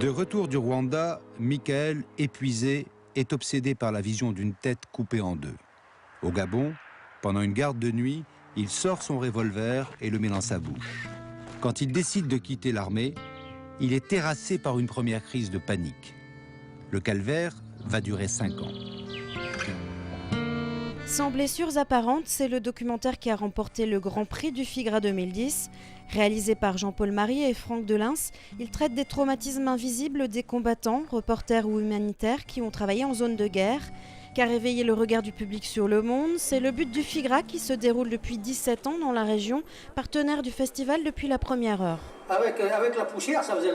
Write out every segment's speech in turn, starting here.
De retour du Rwanda, Michael, épuisé, est obsédé par la vision d'une tête coupée en deux. Au Gabon, pendant une garde de nuit, il sort son revolver et le met dans sa bouche. Quand il décide de quitter l'armée, il est terrassé par une première crise de panique. Le calvaire va durer 5 ans. Sans blessures apparentes, c'est le documentaire qui a remporté le Grand Prix du FIGRA 2010. Réalisé par Jean-Paul Marie et Franck Delins, il traite des traumatismes invisibles des combattants, reporters ou humanitaires qui ont travaillé en zone de guerre. Car éveiller le regard du public sur le monde, c'est le but du FIGRA qui se déroule depuis 17 ans dans la région, partenaire du festival depuis la première heure. Avec la poussière, ça faisait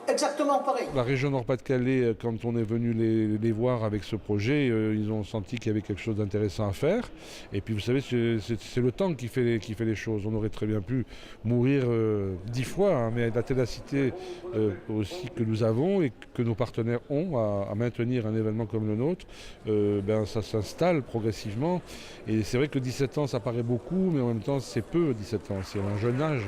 exactement pareil. La région Nord-Pas-de-Calais, quand on est venu les voir avec ce projet, ils ont senti qu'il y avait quelque chose d'intéressant à faire. Et puis vous savez, c'est le temps qui fait les choses. On aurait très bien pu mourir 10 fois, hein, mais la ténacité aussi que nous avons et que nos partenaires ont à maintenir un événement comme le nôtre, ça s'installe progressivement. Et c'est vrai que 17 ans, ça paraît beaucoup, mais en même temps, c'est peu 17 ans, c'est un jeune âge.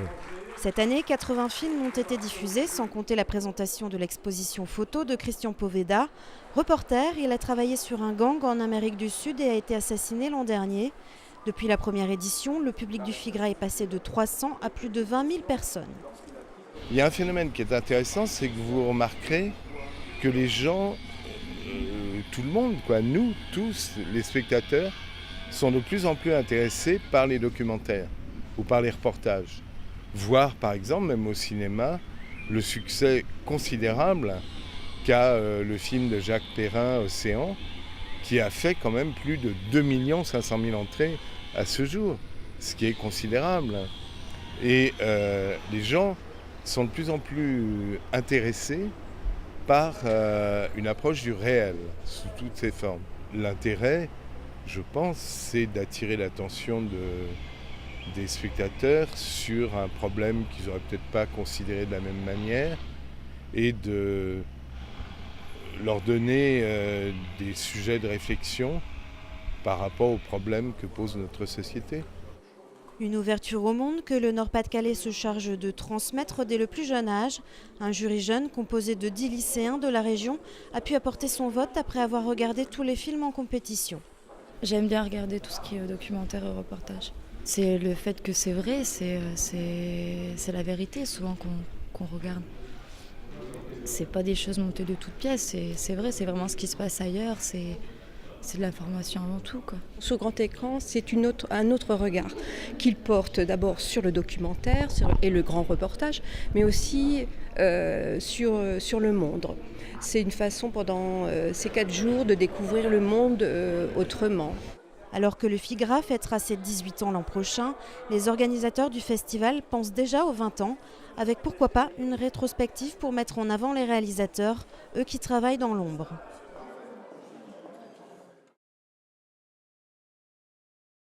Cette année, 80 films ont été diffusés, sans compter la présentation de l'exposition photo de Christian Poveda. Reporter, il a travaillé sur un gang en Amérique du Sud et a été assassiné l'an dernier. Depuis la première édition, le public du FIGRA est passé de 300 à plus de 20 000 personnes. Il y a un phénomène qui est intéressant, c'est que vous remarquerez que les gens, tout le monde, nous, tous, les spectateurs, sont de plus en plus intéressés par les documentaires ou par les reportages. Voir par exemple, même au cinéma, le succès considérable qu'a le film de Jacques Perrin, Océan, qui a fait quand même plus de 2 500 000 entrées à ce jour, ce qui est considérable. Et les gens sont de plus en plus intéressés par une approche du réel, sous toutes ses formes. L'intérêt, je pense, c'est d'attirer l'attention des spectateurs sur un problème qu'ils n'auraient peut-être pas considéré de la même manière et de leur donner des sujets de réflexion par rapport aux problèmes que pose notre société. Une ouverture au monde que le Nord-Pas-de-Calais se charge de transmettre dès le plus jeune âge. Un jury jeune composé de 10 lycéens de la région a pu apporter son vote après avoir regardé tous les films en compétition. J'aime bien regarder tout ce qui est documentaire et reportage. C'est le fait que c'est vrai, c'est la vérité souvent qu'on regarde. C'est pas des choses montées de toutes pièces, c'est vrai, c'est vraiment ce qui se passe ailleurs, c'est de l'information avant tout, quoi. Sur grand écran, c'est un autre regard qu'il porte d'abord sur le documentaire et le grand reportage, mais aussi sur le monde. C'est une façon pendant ces 4 jours de découvrir le monde autrement. Alors que le FIGRA fêtera ses 18 ans l'an prochain, les organisateurs du festival pensent déjà aux 20 ans, avec pourquoi pas une rétrospective pour mettre en avant les réalisateurs, eux qui travaillent dans l'ombre.